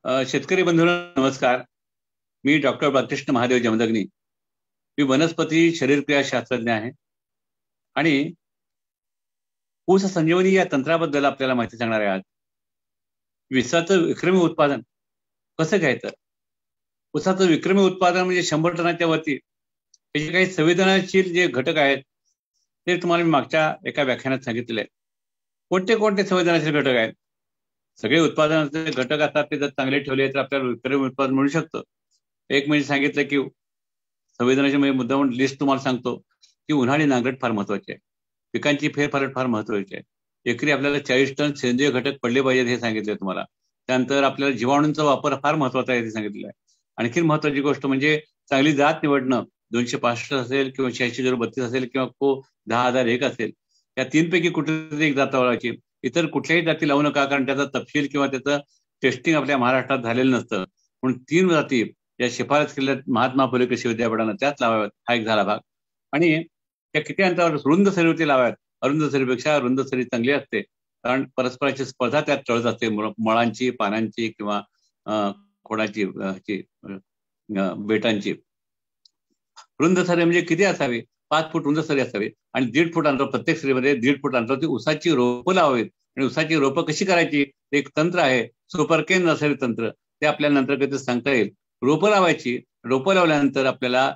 शेतकरी बंधूंनो नमस्कार. मी डॉक्टर बालकृष्ण महादेव जमदग्नी. मी वनस्पती शरीरक्रिया शास्त्रज्ञ आहे आणि ऊस संजीवनी या तंत्राबद्दल आपल्याला माहिती सांगणार आहे. आज ऊसाचं विक्रमी उत्पादन कसं घ्यायचं. ऊसाचं विक्रमी उत्पादन म्हणजे 100 टनाच्या वरती त्याचे काही संवेदनशील जे घटक आहेत ते तुम्हाला मी मागच्या एका व्याख्यानात सांगितलेले आहे. कोणते कोणते संवेदनशील घटक आहेत. सगळे उत्पादनाचे घटक असतात ते जर चांगले ठेवले तर आपल्याला विक्रमी उत्पादन मिळू शकतं. एक म्हणजे सांगितलं की संवेदनाची म्हणजे मुद्दामून लिस्ट तुम्हाला सांगतो की उन्हाळी नांगरट फार महत्वाची आहे. पिकांची फेरफार फार महत्वाची आहे. एकरी आपल्याला 40 टन सेंद्रिय घटक पडले पाहिजेत हे सांगितले तुम्हाला. त्यानंतर आपल्याला जीवाणूंचा वापर फार महत्वाचा आहे हे सांगितलेलं आहे. आणखी महत्वाची गोष्ट म्हणजे चांगली जात निवडणं. 265 असेल किंवा 8632 असेल किंवा 10,001 असेल, या तीनपैकी कुठेतरी एक जात लावायची. इतर कुठल्याही जाती लावू नका, कारण त्याचा तपशील किंवा त्याचं टेस्टिंग आपल्या महाराष्ट्रात झालेलं नसतं. म्हणून 3 जाती या शिफारस केल्या महात्मा फुले कृषी विद्यापीठानं त्याच लावाव्यात. हा एक झाला भाग. आणि त्या किती अंतरावर रुंद सरीवरती लावाव्यात. अरुंद सरीपेक्षा रुंद सरी चांगली असते, कारण परस्पराची स्पर्धा त्यात टळत असते. मळांची, पानांची किंवा खोडाची, बेटांची. रुंद सरी म्हणजे किती असावी. 5 फूट रुंद सरी असावी आणि 1.5 फूट अंतर, प्रत्येक सरीमध्ये 1.5 फूट अंतरावरती ऊसाची रोपं लावावीत. आणि ऊसाची रोपं कशी करायची एक तंत्र आहे, सुपरकेन नर्सरी तंत्र. ते आपल्याला नंतर कधी सांगता येईल. रोपं लावायची. रोपं लावल्यानंतर आपल्याला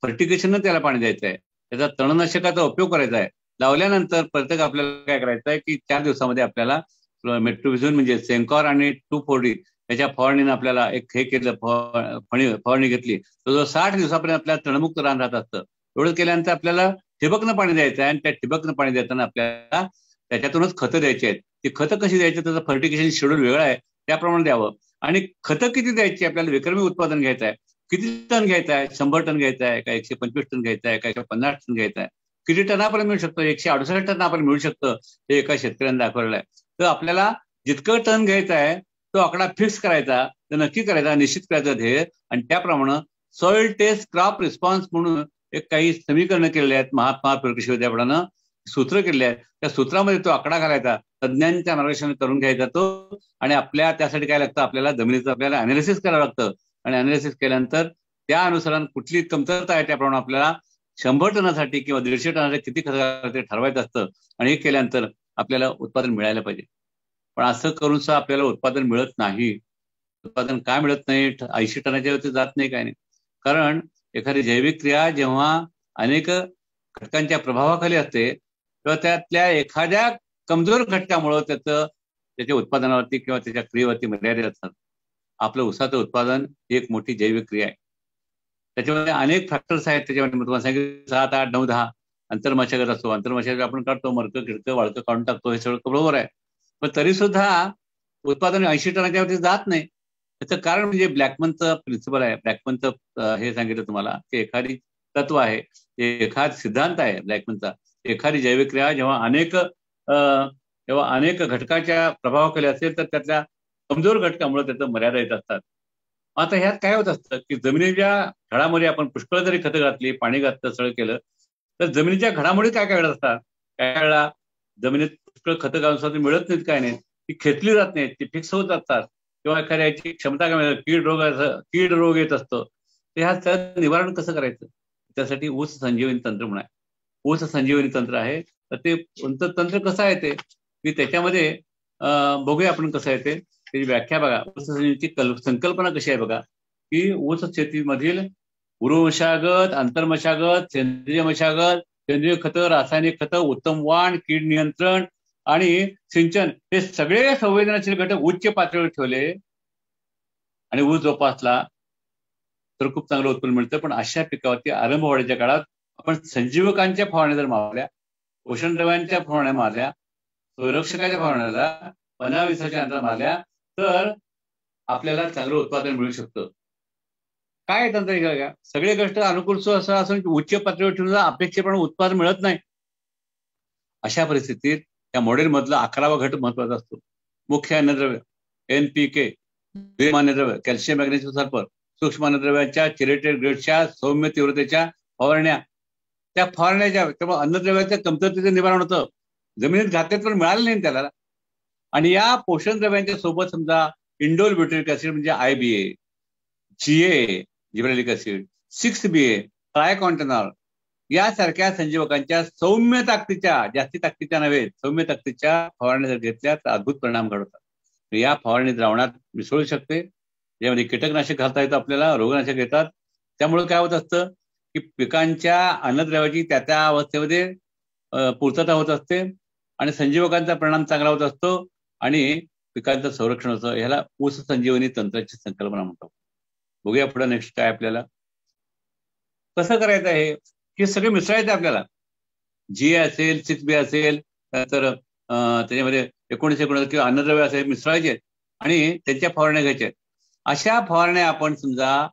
फर्टिगेशन त्याला पाणी द्यायचं आहे. त्याचा तणनाशकाचा उपयोग करायचा आहे. लावल्यानंतर प्रत्येक आपल्याला काय करायचं आहे की 4 दिवसामध्ये आपल्याला मेट्रोव्हिजन म्हणजे सेंकॉर आणि 2,4-D त्याच्या फवारणीनं आपल्याला एक हे केलं, फवारणी घेतली. तर 60 दिवसापर्यंत आपल्याला तणमुक्त रान राहत असतं. एवढं केल्यानंतर आपल्याला ठिबकनं पाणी द्यायचं आहे आणि त्या ठिबकनं पाणी देताना आपल्याला त्याच्यातूनच खतं द्यायची आहेत. ती खतं कशी द्यायची, त्याचं फर्टिगेशन शेड्यूल वेगळं आहे, त्याप्रमाणे द्यावं. आणि खतं किती द्यायची, आपल्याला विक्रमी उत्पादन घ्यायचं आहे. किती टन घ्यायचं आहे, 100 टन घ्यायचं आहे का 125 टन घ्यायचं आहे का 150 टन घ्यायचं आहे. किती टनापर्यंत मिळू शकतं, 168 टनापर्यंत मिळू शकतं, हे एका शेतकऱ्याने दाखवलेलं आहे. तर आपल्याला जितकं टन घ्यायचं आहे तो आकडा फिक्स करायचा, तर नक्की करायचा, निश्चित करायचं ध्येय. आणि त्याप्रमाणे सॉइल टेस्ट क्रॉप रिस्पॉन्स म्हणून एक काही समीकरणं केलेले आहेत. महात्मा फुले कृषी विद्यापीठानं सूत्र केले आहेत. त्या सूत्रामध्ये तो आकडा घालायचा, तज्ज्ञांच्या मार्गदर्शन करून घ्यायचा तो. आणि आपल्या त्यासाठी काय लागतं, आपल्याला जमिनीचं आपल्याला अनालिसिस करावं लागतं. आणि अनालिसिस केल्यानंतर त्या अनुसार कुठली कमतरता आहे त्याप्रमाणे आपल्याला 100 टनासाठी किंवा 150 टनासाठी किती खर्च ते ठरवायचं असतं. आणि हे केल्यानंतर आपल्याला उत्पादन मिळायला पाहिजे. पण असं करून सुद्धा आपल्याला उत्पादन मिळत नाही. उत्पादन काय मिळत नाही, 80 टनाच्या वरती जात नाही, काय नाही. कारण एखादी जैविक क्रिया जेव्हा अनेक घटकांच्या प्रभावाखाली असते तेव्हा त्यातल्या एखाद्या कमजोर घटकामुळे त्याच्या उत्पादनावरती किंवा त्याच्या क्रियेवरती मर्यादित असतात. आपलं ऊसाचं उत्पादन ही एक मोठी जैविक क्रिया आहे. त्याच्यामध्ये अनेक फॅक्टर्स आहेत. त्याच्यामध्ये तुम्हाला सांगितलं 7, 8, 9, 10 आंतरमशागत असतो. आंतरमशागत आपण काढतो, मरकं खिडकं वाळकं काढून टाकतो, हे सगळं बरोबर आहे. पण तरी सुद्धा उत्पादन 80 टनाच्या वरती जात नाही. त्याचं कारण म्हणजे ब्लॅकमनचं प्रिन्सिपल आहे. ब्लॅकमनचं हे सांगितलं तुम्हाला की एखादी तत्व आहे, एखाद सिद्धांत आहे ब्लॅकमनचा. एखादी जैविक क्रिया जेव्हा अनेक घटकाच्या प्रभावाखाली असेल तर त्यातल्या कमजोर घटकामुळे त्याचं मर्यादा येत असतात. आता ह्यात काय होत असतं की जमिनीच्या घडामध्ये आपण पुष्कळ जरी खतं घातली, पाणी घातलं, सगळं केलं, तर जमिनीच्या घडामोडी काय काय घडत असतात. काय वेळेला जमिनीत पुष्कळ खतं घालून सुद्धा मिळत नाहीत, काय नाही, ती खेचली जात नाहीत, ती फिक्स होत असतात. किंवा एखाद्याची क्षमता कमी, कीड रोग येत असतो. तर ह्या त्याचं निवारण कसं करायचं, त्यासाठी ऊस संजीवनी तंत्र म्हणून आहे. ऊस संजीवनी तंत्र आहे. तर ते तंत्र कसं आहे ते की त्याच्यामध्ये बघूया आपण कसं आहे ते. त्याची व्याख्या बघा. ऊस संजीवनीची संकल्पना कशी आहे बघा, की ऊस शेतीमधील पूर्वमशागत, आंतरमशागत, सेंद्रिय मशागत, सेंद्रिय खतं, रासायनिक खतं, उत्तम वाण, कीड नियंत्रण आणि सिंचन हे सगळे संवेदनशील घटक उच्च पातळीवर ठेवले आणि ऊस जोपासला तर खूप चांगलं उत्पन्न मिळतं. पण अशा पिकावरती आरंभ होण्याच्या काळात आपण संजीवकांच्या फवारण्या जर मारल्या, पोषण द्रव्यांच्या फवारण्या मारल्या, संरक्षकाच्या फवारण्याला 15-20च्या अंतर मारल्या, तर आपल्याला चांगलं उत्पादन मिळू शकतं. काय तंत्र घ्या, सगळे गोष्ट अनुकूल असं असून उच्च पातळीवर ठेवून अपेक्षेप्रमाणे उत्पादन मिळत नाही. अशा परिस्थितीत त्या मॉडेल मधला 11वा घटक महत्वाचा असतो. मुख्य अन्नद्रव्य NPK, अन्नद्रव्य कॅल्शियम, मॅग्नेशियम, सल्फर, सूक्ष्म अन्नद्रव्यांच्या चिरेटेड ग्रेडच्या सौम्य तीव्रतेच्या फवारण्या. त्या फवारण्याच्या त्यामुळे अन्नद्रव्याच्या कमतरतेचं निवारण होतं. जमिनीत घातलेत पण मिळालं नाही त्याला. आणि या पोषण द्रव्यांच्या सोबत समजा इंडोल ब्युटेरिक ऍसिड म्हणजे IBA, GA gibberellic acid, 6BA ट्रायकॉन्टेनॉल यासारख्या संजीवकांच्या सौम्य ताकदीच्या, जास्ती ताकदीच्या नव्हे, सौम्य ताकदीच्या फवारणी जर घेतल्या तर अद्भुत परिणाम घडवतात. या फवारणी द्रावणात मिसळू शकते, यामध्ये कीटकनाशक घालता येतं आपल्याला, रोगनाशक येतात. त्यामुळे काय होत असतं की पिकांच्या अन्नद्रव्याची त्या अवस्थेमध्ये पूर्तता होत असते आणि संजीवकांचा परिणाम चांगला होत असतो आणि पिकांचं संरक्षण होतं. ह्याला ऊस संजीवनी तंत्राची संकल्पना म्हणतो. बघूया पुढे नेक्स्ट काय आपल्याला कसं करायचं आहे. हे सगळे मिसळायचं आपल्याला. GA असेल, 6BA असेल, तर त्याच्यामध्ये 19 किंवा अन्नद्रव्य असेल मिसळायचे आणि त्यांच्या फवारण्या घ्यायच्या. अशा फवारण्या आपण समजा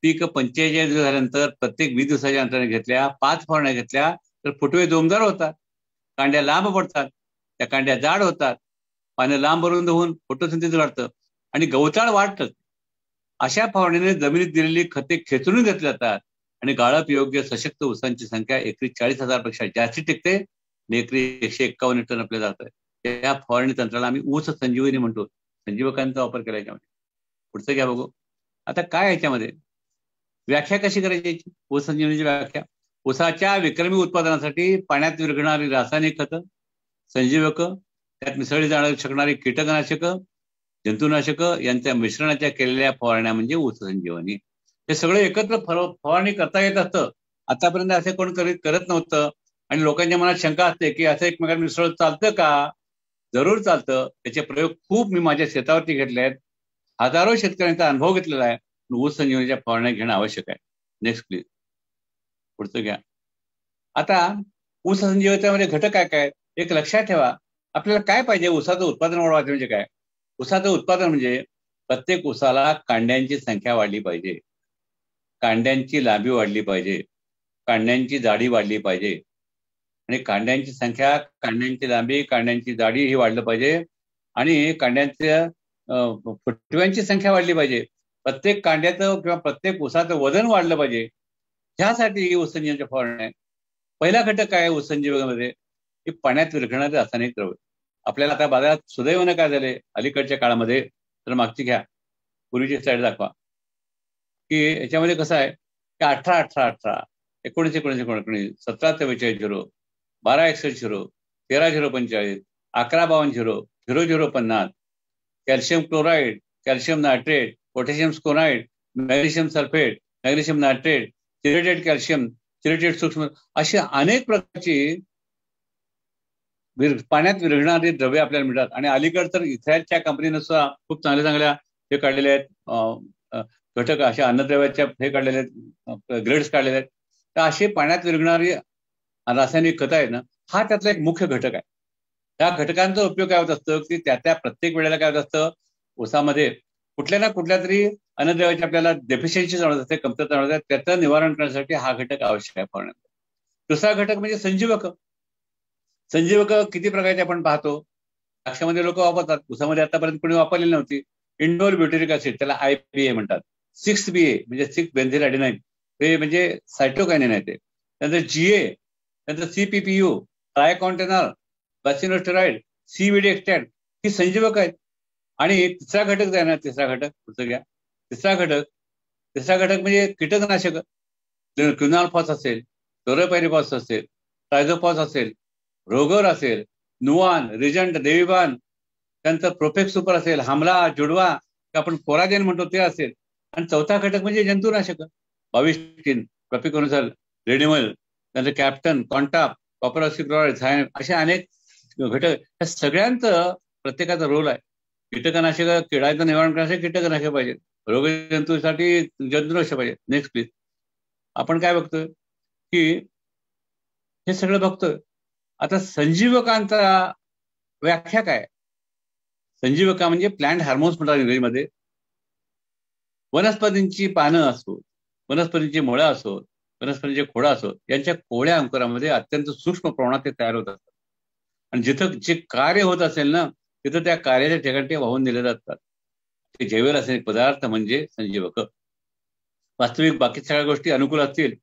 पीक 45 दिवस झाल्यानंतर प्रत्येक 20 दिवसाच्या अंतराने घेतल्या, 5 फवारण्या घेतल्या तर फुटवे जोमदार होतात, कांड्या लांब पडतात, त्या कांड्या जाड होतात, पानं लांब रुंद होऊन फोटोसिंथेसिस वाढतं आणि गवताळ वाढतं. अशा फवारणीने जमिनीत दिलेली खते खेचून घेतली जातात आणि गाळप योग्य सशक्त ऊसांची संख्या एकरी 40,000 पेक्षा जास्ती टिकते आणि एकरी 151 टन आपल्या जात आहे. या फवारणी तंत्राला आम्ही ऊस संजीवनी म्हणतो. संजीवकांचा वापर केला याच्यामध्ये. पुढचं घ्या बघू. आता काय याच्यामध्ये व्याख्या कशी करायची याची? ऊस संजीवनीची व्याख्या. ऊसाच्या विक्रमी उत्पादनासाठी पाण्यात विरघळणारी रासायनिक खतं, संजीवक, त्यात मिसळली जाणू शकणारी कीटकनाशक, जंतुनाशक यांच्या मिश्रणाच्या केलेल्या फवारण्या म्हणजे ऊस संजीवनी. हे सगळं एकत्र फवारणी करता येत असतं. आतापर्यंत असे कोण करत नव्हतं आणि लोकांच्या मनात शंका असते की असं एकमेकांना मिसळून चालतं का? जरूर चालतं. त्याचे प्रयोग खूप मी माझ्या शेतावरती घेतले आहेत. हजारो शेतकऱ्यांचा अनुभव घेतलेला आहे. ऊस संजीवनीच्या फवारण्या घेणं आवश्यक आहे. Next please. पुढचं घ्या. आता ऊस संजीवनीमध्ये घटक काय काय एक लक्षात ठेवा. आपल्याला काय पाहिजे? ऊसाचं उत्पादन वाढवायचं म्हणजे काय? ऊसाचं उत्पादन म्हणजे प्रत्येक ऊसाला कांड्यांची संख्या वाढली पाहिजे, कांड्यांची लांबी वाढली पाहिजे, कांड्यांची जाडी वाढली पाहिजे आणि कांड्यांची संख्या, कांड्यांची लांबी, कांड्यांची जाडी ही वाढलं पाहिजे आणि कांड्यांच्या फुटव्यांची संख्या वाढली पाहिजे. प्रत्येक कांड्याचं किंवा प्रत्येक ऊसाचं वजन वाढलं पाहिजे. ह्यासाठी ऊस संजीवनीच्या फवारण्या आहे. पहिला घटक काय ऊस संजीवनीमध्ये? की पाण्यात विरघळणारे रासायनिक द्रव्य. आपल्याला आता बाजारात सुदैवाने काय झाले अलीकडच्या काळामध्ये, तर मागची घ्या, पूर्वीची स्लाइड दाखवा, की याच्यामध्ये कसं आहे की 18-18-18, 19-19-19, 17-44-0, 12-61-0, 13-0-45, 11-52-0, 00-50, calcium chloride, calcium nitrate, potassium स्कोनाईड, magnesium sulphate, magnesium nitrate, chelated calcium, chelated सूक्ष्म, अशी अनेक प्रकारची पाण्यात विरघळणारी द्रव्य आपल्याला मिळतात. आणि अलीकडे तर इथ्रायलच्या कंपनीनं सुद्धा खूप चांगल्या हे काढलेले आहेत घटक, अशा अन्नद्रव्याच्या हे काढलेले आहेत, ग्रेड्स काढलेले आहेत. तर असे पाण्यात विरघळणारी रासायनिक खतं आहेत ना, हा त्यातला एक मुख्य घटक आहे. त्या घटकांचा उपयोग काय होत असतं की त्या प्रत्येक वेळेला काय होत असतं, ऊसामध्ये कुठल्या ना कुठल्या तरी अन्नद्रव्याची आपल्याला डेफिशियन्सी जाणवत असते, कमतरता जाणवत असते. त्याचं निवारण करण्यासाठी हा घटक आवश्यक आहे फवारण्यात. दुसरा घटक म्हणजे संजीवक. संजीवक किती प्रकारचे आपण पाहतो. द्राक्षामध्ये लोक वापरतात, ऊसामध्ये आतापर्यंत कोणी वापरलेली नव्हती. इंडोल ब्युटेरिक ऍसिड, त्याला IBA म्हणतात. 6BA म्हणजे 6 बेन्झिल ॲडेनाईन, हे म्हणजे सायटोकायनिन आहे ते. त्यानंतर GA, त्यानंतर CPPU, ट्रायकॉन्टेनॉल, बॅसिनोस्टेरॉइड, CBD एक्स्ट्रॅक्ट, ही संजीवक आहेत. आणि तिसरा घटक आहे ना, तिसरा घटक पुढचं घ्या. तिसरा घटक म्हणजे कीटकनाशक. क्विनॉल्फॉस असेल, क्लोरोपायरिफॉस असेल, ट्रायझोफॉस असेल, रोगर असेल, नुवान, रिजंट, देवीबान, त्यानंतर प्रोफेक्स सुपर असेल, हमला, जुडवा, आपण कोराजेन म्हणतो ते असेल. आणि चौथा घटक म्हणजे जंतुनाशक. 22 प्रॉपिकोनझोल, रेडिमल, त्यानंतर कॅप्टन, कॉन्टाप, कॉपर ऑक्सिक्लोराइड, सायनाइड, असे अनेक घटक. या सगळ्यांचं प्रत्येकाचा रोल आहे. कीटकनाशक, किडाचं निवारण करण्यासाठी कीटकनाशक पाहिजे, रोगजंतूसाठी जंतुनाशक पाहिजे. Next please. आपण काय बघतोय की हे सगळं बघतोय. आता संजीवकांचा व्याख्या काय? संजीवका म्हणजे प्लांट हार्मोन्स म्हणतात इंग्रजीमध्ये. वनस्पतींची पानं असो, वनस्पतींची मुळं असो, वनस्पतींचे खोडा असो, यांच्या कोवळ्या अंकुरामध्ये अत्यंत सूक्ष्म प्रमाणात ते तयार होत असतात. आणि जिथं जे कार्य होत असेल ना, तिथं त्या कार्याच्या ठिकाणी ते वाहून दिले जातात. ते जैव रासायनिक पदार्थ म्हणजे संजीवक. वास्तविक बाकी सगळ्या गोष्टी अनुकूल असतील,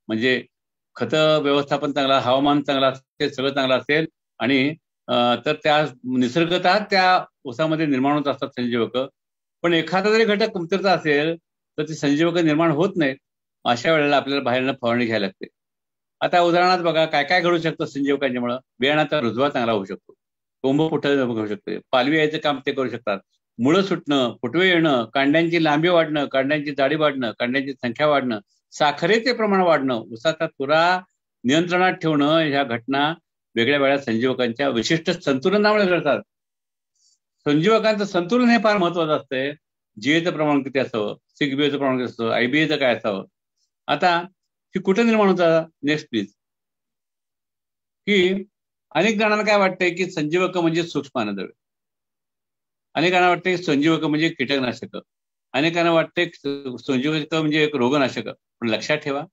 म्हणजे खत व्यवस्थापन चांगला, हवामान चांगला असेल, सगळं चांगलं असेल आणि तर त्या निसर्गतः त्या ऊसामध्ये निर्माण होत असतात संजीवक. पण एखादा जरी घटक कमतरता असेल तर ती संजीवक निर्माण होत नाहीत. अशा वेळेला आपल्याला बाहेरनं फवारणी घ्यायला लागते. आता उदाहरणार्थ बघा काय काय घडू शकतं संजीवकांच्यामुळे. बियाणाचा रुजवा चांगला होऊ शकतो, कोंब फुटणं होऊ शकते, पालवी यायचं काम ते करू शकतात, मुळं सुटणं, फुटवे येणं, कांड्यांची लांबी वाढणं, कांड्यांची जाडी वाढणं, कांड्यांची संख्या वाढणं, साखरेचे प्रमाण वाढणं, ऊसाचा तुरा नियंत्रणात ठेवणं, ह्या घटना वेगळ्या वेगळ्या संजीवकांच्या विशिष्ट संतुलनामुळे घडतात. संजीवकांचं संतुलन हे फार महत्वाचं असतंय. जीएचं प्रमाण किती असावं, 6BAचं प्रमाण किती असावं, IBAचं काय असावं. आता ही कुठे निर्माण होतात? Next please. की अनेक जणांना काय वाटतंय की संजीवक म्हणजे सूक्ष्म अन्नद्रव्य, अनेकांना वाटते संजीवक म्हणजे कीटकनाशक, अनेकांना वाटते संजीवक म्हणजे एक रोगनाशक. पण लक्षात ठेवा,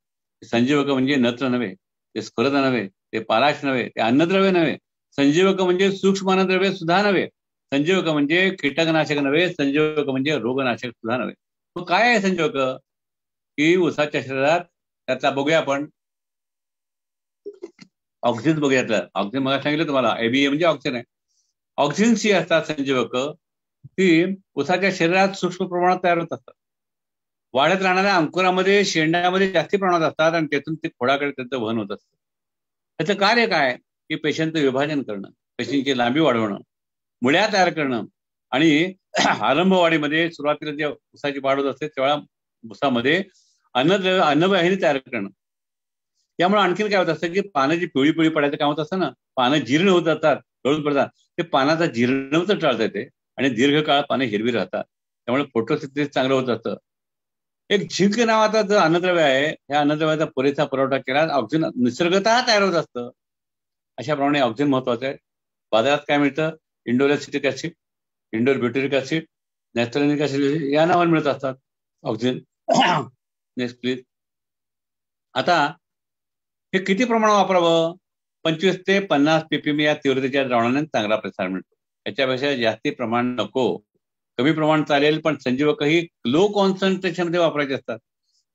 संजीवक म्हणजे नत्र नव्हे, ते स्फुरद नव्हे, ते पालाश नव्हे, ते अन्नद्रव्य नव्हे. संजीवक म्हणजे सूक्ष्म अन्नद्रव्य सुद्धा नव्हे, संजीवक म्हणजे कीटकनाशक नव्हे, संजीवक म्हणजे रोगनाशक सुद्धा नव्हे. मग काय आहे संजीवक? की ऊसाच्या शरीरात त्यातला बघूया आपण. ऑक्सिजन बघूया. ऑक्सिजन मला सांगितलं तुम्हाला, ABA म्हणजे ऑक्सिजन आहे. ऑक्सिजन सी असतात संजीवक, ती ऊसाच्या शरीरात सूक्ष्म प्रमाणात तयार होत असतात. वाढत राहणाऱ्या अंकुरामध्ये, शेंड्यामध्ये जास्ती प्रमाणात असतात आणि त्यातून ते खोडाकडे त्याचं वहन होत असतं. त्याचं कार्य काय? की पेशींचं विभाजन करणं, पेशींची लांबी वाढवणं, मुळ्या तयार करणं आणि आरंभवाढीमध्ये सुरुवातीला जे ऊसाची वाढ होत असते तेव्हा ऊसामध्ये अन्नवाहिनी तयार करणं. यामुळे आणखीन काय होत असतं की पानं जी पिवळी पिवळी पडायचं काम होत असतं ना, पानं जीर्ण होत जातात, गळून पडतात, ते पानाचा जीर्णत्व टाळता येते आणि दीर्घकाळ पानं हिरवी राहतात. त्यामुळे फोटोसिंथेसिस चांगलं होत असतं. एक झिंक नावाचा जो अन्नद्रव्य आहे, ह्या अन्नद्रव्याचा पुरेसा पुरवठा केल्यास ऑक्सिजन निसर्गतः तयार होत असतं. अशाप्रमाणे ऑक्सिजन महत्वाचं आहे. बाजारात काय मिळतं? Indole acid, indole butyric acid, नॅस्टॅलिनिक ऍसिड या नावाने मिळत असतात ऑक्सिजन. Next please. आता हे किती प्रमाणात वापरावं? 25 ते 50 ppm या तीव्रतेच्या द्रावणाने चांगला प्रसार मिळतो. याच्यापेक्षा जास्ती प्रमाण नको. कमी प्रमाण चालेल, पण संजीवकही लो कॉन्सन्ट्रेशन मध्ये वापरायचे असतात.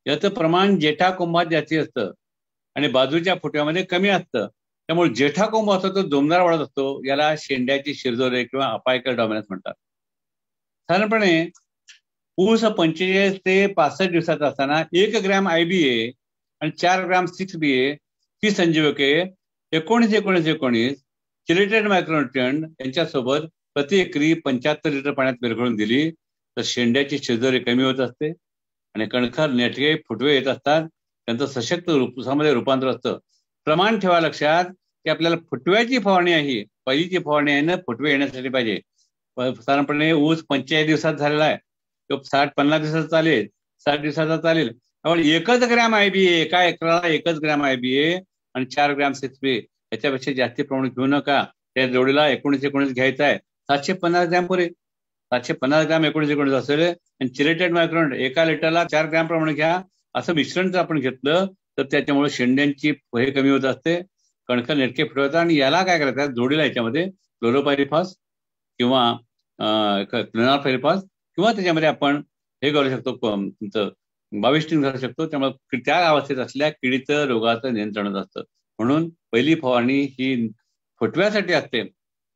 याचं प्रमाण जेठा कोंबात जास्ती असतं आणि बाजूच्या फुटव्यामध्ये कमी असतं. त्यामुळे जेठा कोंब असतो तो जोमदार वाढत असतो. याला शेंड्याची शिरजोरे किंवा अपायकल डॉमिनन्स म्हणतात. साधारणपणे ऊस 45 ते 65 दिवसाचा असताना 1 ग्रॅम IBA आणि 4 ग्रॅम 6BA ही संजीवके 19-19-19 चिलेटेड मायक्रोन्यूट्रिएंट यांच्यासोबत प्रति एकरी 75 लिटर पाण्यात विरघळून दिली तर शेंड्याची शिरजोरी कमी होत असते आणि कणखर नेटके फुटवे येत असतात. त्यांचं सशक्त ऊसामध्ये रूपांतर असतं. प्रमाण ठेवा लक्षात की आपल्याला फुटव्याची फवारणी आहे, पहिलीची फवारणी आहे ना फुटवे येण्यासाठी पाहिजे. साधारणपणे ऊस 45 दिवसात झालेला आहे, तो 60-50 दिवसाचा चालेल, 60 दिवसाचा चालेल. आपण 1 ग्रॅम IBA, एका एकराला 1 ग्रॅम IBA आणि 4 ग्रॅम 6BA, याच्यापेक्षा जास्ती प्रमाणात घेऊ नका. त्या जोडीला 19-19 घ्यायचा आहे. 750 ग्रॅम पुरे. 750 ग्रॅम 19-19 असेल आणि चिलेटेड मायक्रोन एका लिटरला 4 ग्रॅम प्रमाणे घ्या. असं मिश्रण जर आपण घेतलं तर त्याच्यामुळे शेंड्यांची हे कमी होत असते, कणखर नेटके फुटवतात. आणि याला काय करायचं? जोडीला याच्यामध्ये क्लोरोपायरिफॉस किंवा क्लोरापायरिफॉस किंवा त्याच्यामध्ये आपण हे करू शकतो, तुमचं 22 घालू शकतो. त्यामुळे त्या अवस्थेत असल्या किडीचं रोगाचं नियंत्रण असतं. म्हणून पहिली फवारणी ही फुटव्यासाठी असते.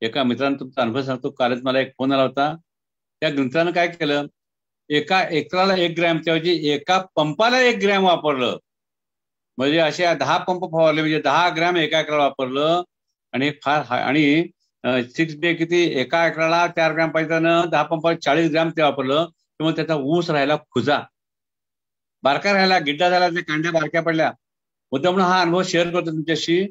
एका मित्रानं तुमचा अनुभव सांगतो. कालच मला एक फोन आला होता. त्या मित्रानं काय केलं, एका एकराला 1 ग्रॅमच्या ऐवजी एका पंपाला 1 ग्रॅम वापरलं. म्हणजे अशा 10 पंप फवारले, म्हणजे 10 ग्रॅम एका एकराला वापरलं. आणि फार आणि 6BA किती? एका एकराला 4 ग्रॅम पाहिजे, 10 पंपाला 40 ग्रॅम ते वापरलं. त्यामुळे त्याचा ऊस राहिला खुजा, बारका राहिला, गिड्डा झाला, ते कांड्या बारक्या पडल्या. मुद्दाम हा अनुभव शेअर करतो तुमच्याशी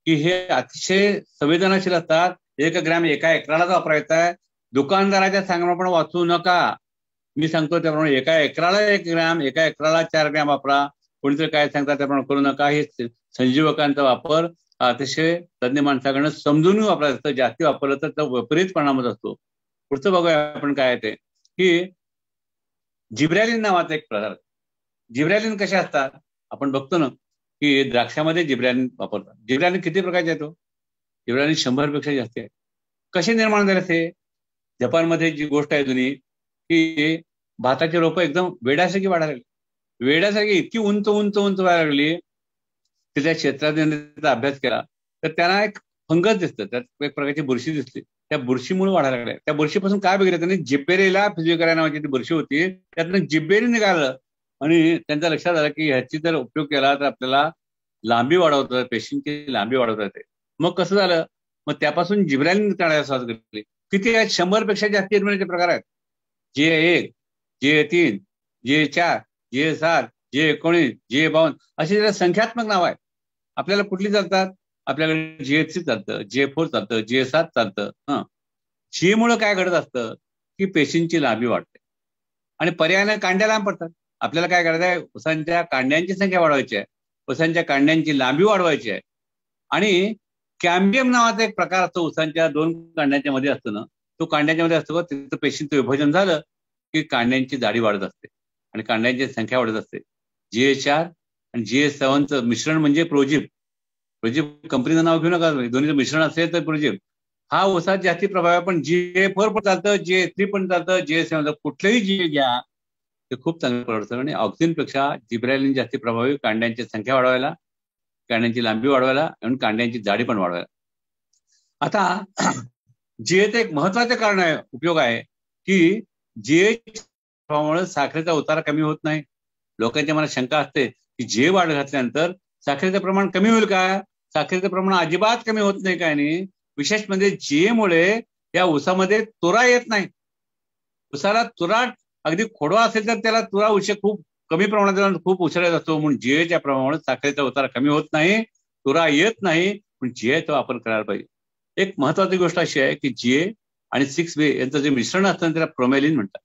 की हे अतिशय संवेदनशील असतात. 1 ग्रॅम एका एकरालाच वापरायचा आहे. दुकानदाराच्या सांगण्याप्रमाणे वाचू नका. मी सांगतो त्याप्रमाणे एका एकराला 1 ग्रॅम, एका एकराला 4 ग्रॅम वापरा. कोणीतरी काय सांगतात त्याप्रमाणे करू नका. हे संजीवकांचा वापर अतिशय तज्ञ माणसाकडनं समजून वापरायचं असतं. जास्ती वापरलं तर तो विपरीत परिणाम होत असतो. पुढचं बघूया आपण काय आहे ते, की जिब्रॅलिन नावाचा एक प्रकार. जिब्रॅलिन कसे असतात आपण बघतो ना, की द्राक्षामध्ये जिब्रॅलिन वापरतात. जिब्रॅलिन किती प्रकारचे येतो? जिब्रॅलिन 100 पेक्षा जास्त आहे. कसे निर्माण झाले ते? जपानमध्ये जी गोष्ट आहे जुनी, की भाताची रोपं एकदम वेड्यासारखी वाढायला लागली, वेड्यासारखी इतकी उंच उंच उंच व्हायला लागली. त्या क्षेत्रात अभ्यास केला तर त्यांना एक फंगस दिसतं, त्यात एक प्रकारची बुरशी दिसली. त्या बुरशीमुळे वाढायला लागल्या. त्या बुरशीपासून काय बघितलं त्यांनी, जिब्बेरेला फिजिओकॅरा नावाची ती बुरशी होती, त्यातनं जिब्बेरी निघालं आणि त्यांच्या लक्षात आलं की ह्याची जर उपयोग केला तर आपल्याला लांबी वाढवतात, पेशींची लांबी वाढवता येते. मग कसं झालं, मग त्यापासून जिब्रॅलिन काढायला सुरुवात केली. किती आहेत, 100 पेक्षा जास्त इम्युनिटी प्रकार आहेत. J1, J3, J4, J7, J19, J52 अशी त्याला संख्यात्मक नाव आहे. आपल्याला कुठली चालतात, आपल्याकडे J3 चालतं, J4 चालतं, J7 चालतं. J मुळे काय घडत असतं की पेशींची लांबी वाढते आणि पर्यायाने कांड्या लांब पडतात. आपल्याला काय करायचं आहे, उसांच्या कांड्यांची संख्या वाढवायची आहे, उसांच्या कांड्यांची लांबी वाढवायची आहे. आणि कॅम्बियम नावाचा एक प्रकार असतो, उसांच्या 2 कांड्यांच्या मध्ये असतो ना, तो कांड्यांच्या मध्ये असतो, तिथं पेशींचं विभाजन झालं की कांड्यांची जाडी वाढत असते आणि कांड्यांची संख्या वाढत असते. J4 आणि J7चं मिश्रण म्हणजे प्रोजिप. प्रोजिप कंपनीचं नाव घेऊ नका, दोन्हीचं मिश्रण असेल तर प्रोजिप. हा उसात जास्ती प्रभाव आहे, पण J4 पण चालतं, J3 पण चालतं, J7 कुठलेही J घ्या ते खूप चांगलं पडतं. आणि ऑक्सिनपेक्षा जिब्रॅलिन जास्ती प्रभावी कांड्यांची संख्या वाढवायला, कांड्यांची लांबी वाढवायला आणि कांड्यांची जाडी पण वाढवायला. आता Jचं एक महत्वाचं कारण आहे, उपयोग आहे की Jमुळे साखरेचा उतारा कमी होत नाही. लोकांच्या मनात शंका असते की J वाढ घातल्यानंतर साखरेचं प्रमाण कमी होईल का? साखरेचं प्रमाण अजिबात कमी होत नाही. काय नाही, विशेष म्हणजे J मुळे या ऊसामध्ये तुरा येत नाही. उसाला तुरा अगदी खोडवा असेल तर त्याला तुरा उशीर खूप कमी प्रमाणात खूप उशिरा असतो, म्हणून Jच्या प्रमाणात साखरेचा उतारा कमी होत नाही, तुरा येत नाही, पण J वापर करायला पाहिजे. एक महत्वाची गोष्ट अशी आहे की J आणि 6B यांचं जे मिश्रण असतं त्याला प्रोमेलिन म्हणतात.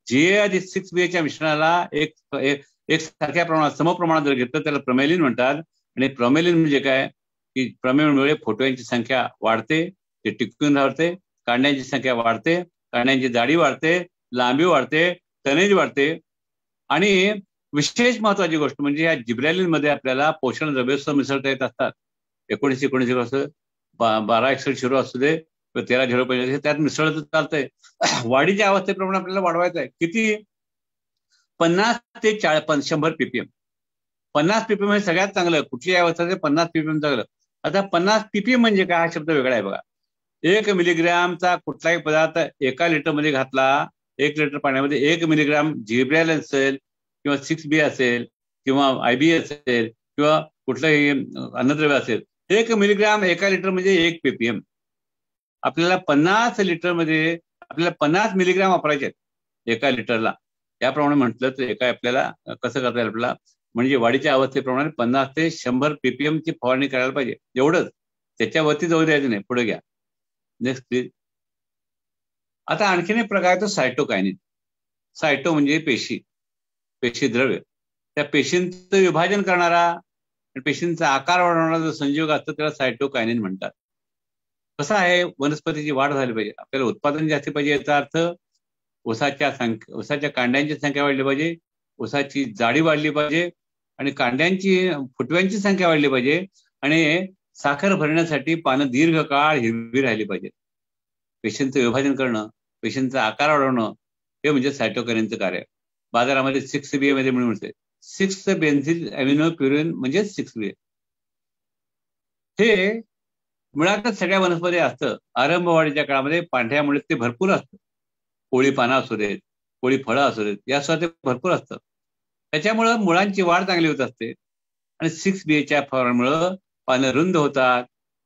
J आणि 6B मिश्रणाला एक सारख्या प्रमाणात समप्रमाणात जर घेतलं त्याला प्रोमेलिन म्हणतात. आणि प्रोमेलिन म्हणजे काय की प्रोमेलिनमुळे फोटोंची संख्या वाढते, ते टिकून राहते, कांड्यांची संख्या वाढते, कांड्यांची जाडी वाढते, लांबी वाढते, टनेज वाढते. आणि विशेष महत्वाची गोष्ट म्हणजे या जिब्रॅलिन मध्ये आपल्याला पोषण द्रव्य मिसळता येत असतात. 19 असं 12 असू दे, 13 त्यात मिसळत चालतंय. वाढीच्या अवस्थेप्रमाणे आपल्याला वाढवायचं आहे. किती? 50 ते 100 ppm. 50 ppm हे सगळ्यात चांगलं. कुठली अवस्था 50 ppm चांगलं. आता 50 ppm म्हणजे काय, हा शब्द वेगळा आहे बघा. 1 मिलीग्रॅमचा कुठलाही पदार्थ 1 लिटरमध्ये घातला, 1 लिटर पाण्यामध्ये 1 मिलीग्राम जिब्रॅलिन असेल किंवा 6B असेल किंवा IB असेल किंवा कुठलंही अन्नद्रव्य असेल, 1 मिलीग्राम 1 लिटर म्हणजे 1 ppm. आपल्याला 50 लिटरमध्ये आपल्याला 50 मिलीग्राम वापरायचे आहेत 1 लिटरला. त्याप्रमाणे म्हटलं तर आपल्याला कसं करता येईल आपल्याला, म्हणजे वाढीच्या अवस्थेप्रमाणे 50 ते 100 ppm ची फवारणी करायला पाहिजे. एवढंच, त्याच्यावरती जाऊ द्यायचं नाही. पुढे घ्या, नेक्स्ट प्लीज. आता आणखीन एक प्रकार आहे तो सायटोकायनिन. सायटो म्हणजे पेशी द्रव्य. त्या पेशींचं विभाजन करणारा, पेशींचा आकार वाढवणारा जो संयोग असतो त्याला सायटोकायनिन म्हणतात. कसं आहे, वनस्पतीची वाढ झाली पाहिजे, आपल्याला उत्पादन जास्त पाहिजे, याचा अर्थ ऊसाच्या कांड्यांची संख्या वाढली पाहिजे, ऊसाची जाडी वाढली पाहिजे आणि फुटव्यांची संख्या वाढली पाहिजे आणि साखर भरण्यासाठी पानं दीर्घकाळ हिरवी राहिली पाहिजे. पेशींचं विभाजन करणं, पेशींचा आकार वाढवणं हे म्हणजे सायटोकायनिनचं कार्य. बाजारामध्ये 6B मध्ये मिळते. 6 बेन्झिल अमिनो प्युरिन म्हणजे 6B. हे मुळातच सगळ्या वनस्पती असतं. आरंभवाढीच्या काळामध्ये पांढऱ्या मुळे ते भरपूर असतं. कोळी पानं असू देत, कोळी फळं असू देत, यासह ते भरपूर असतं. त्याच्यामुळं मुळांची वाढ चांगली होत असते आणि 6B फवारणीमुळं पानं रुंद होतात,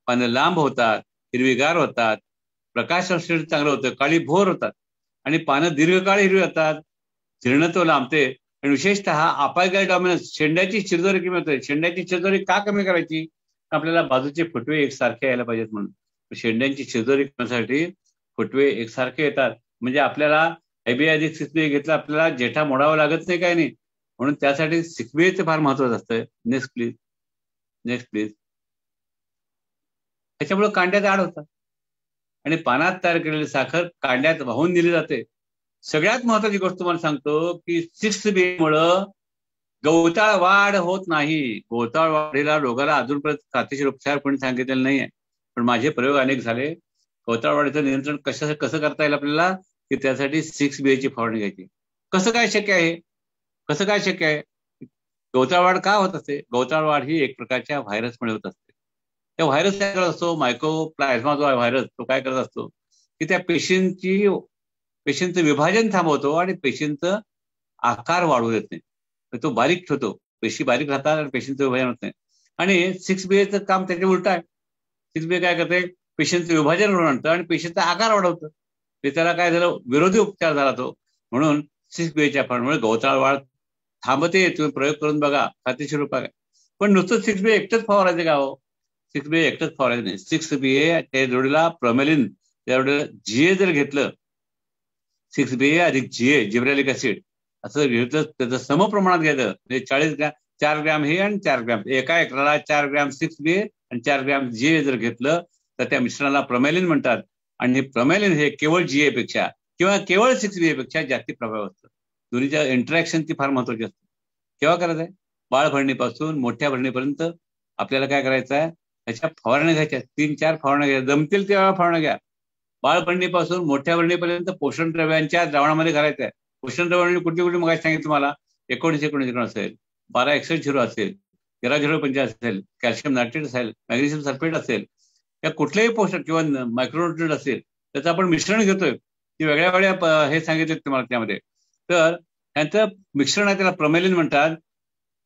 पानं लांब होतात, हिरवीगार होतात, प्रकाश संश्लेषण चांगलं होतं, काळी भोर होतात आणि पानं दीर्घकाळ हिरवी होतात, जीर्णत्व लांबते. आणि विशेषतः अपायकारी डॉमिनन्स, शेंड्याची चिरदोरी कमी होते. शेंड्याची चिरदोरी का कमी करायची? आपल्याला बाजूचे फुटवे एकसारखे यायला पाहिजेत म्हणून. शेंड्यांची चिरदोरी करण्यासाठी फुटवे एकसारखे येतात, म्हणजे आपल्याला IB अधिक 6B घेतला आपल्याला जेठा मोडावं लागत नाही, काय नाही. म्हणून त्यासाठी 6B फार महत्वाचं असतं. Next please. त्याच्यामुळे कांड्या जाड होतात आणि पानात तयार केलेली साखर कांड्यात वाहून दिली जाते. सगळ्यात महत्वाची गोष्ट तुम्हाला सांगतो की 6B मुळे गवताळ वाढ होत नाही. गवताळ वाढीला रोगाला अजूनपर्यंत खात्रीशीर उपचार कोणी सांगितलेलं नाहीये, पण माझे प्रयोग अनेक झाले. गवताळ वाढीचं नियंत्रण कसं करता येईल आपल्याला, की त्यासाठी 6B फवारणी घ्यायची. कसं काय शक्य आहे? गवताळ वाढ का होत असते? गवताळ वाढ ही एक प्रकारच्या व्हायरसमुळे होत असते. त्या व्हायरस काय करत असतो, मायक्रोप्लाझ्मा जो आहे व्हायरस, तो काय करत असतो की त्या पेशींचं विभाजन थांबवतो आणि पेशींचं आकार वाढू देत नाही. तो बारीक ठेवतो, पेशी बारीक राहतात आणि पेशींचं विभाजन होत नाही. आणि 6BAचं काम त्याच्या उलट आहे. 6BA काय करते, पेशींचं विभाजन घडवून आणतं आणि पेशींचा आकार वाढवतं. ते त्याला काय झालं, विरोधी उपचार झाला तो. म्हणून 6BAच्या फळामुळे गवताळ वाढ थांबते. तुम्ही प्रयोग करून बघा, खात्रीशीर उपाय. पण नुसतं 6BA एकटंच फवारायचं का हो? 6BA एकटंच फवारायचं नाही. 6BA त्या जोडीला प्रमेलिन, त्या जोडीला GA जर घेतलं, 6BA अधिक GA जिब्रेलिक ऍसिड असं घेतलं, त्याचं समप्रमाणात घ्यायचं. म्हणजे 40 ग्रॅम, 4 ग्रॅम हे आणि 4 ग्रॅम, एका एकराला 4 ग्रॅम 6BA आणि 4 ग्रॅम GA जर घेतलं तर त्या मिश्रणाला प्रमेलिन म्हणतात. आणि हे प्रमेलिन हे केवळ GA पेक्षा किंवा केवळ 6BA पेक्षा जास्ती प्रभाव असतं. दोन्हीच्या इंटरॅक्शन ती फार महत्वाची असते. केव्हा करायचं आहे? बाळ भरणीपासून मोठ्या भरणीपर्यंत आपल्याला काय करायचं आहे, त्याच्या फवारण्या घ्यायच्या, 3-4 फवारण्या घ्या, जमतील तेव्हा फवारण्या घ्या. बाळ भरणीपासून मोठ्या भरणीपर्यंत पोषण द्रव्यांच्या द्रावणामध्ये घालायचं आहे. पोषण द्रव्य कुठली मग सांगितलं तुम्हाला, 19 असेल, 12-61-0 असेल, 13-0-50 असेल, कॅल्शियम नायट्रेट असेल, मॅग्नेशियम सल्फेट असेल, या कुठलेही पोषक किंवा मायक्रोन्युट्रिएंट असेल, त्याचं आपण मिश्रण घेतोय. ती वेगळ्या वेगळ्या हे सांगितले तुम्हाला त्यामध्ये. तर त्यांचं मिश्रण आहे, त्याला प्रमेलिन म्हणतात.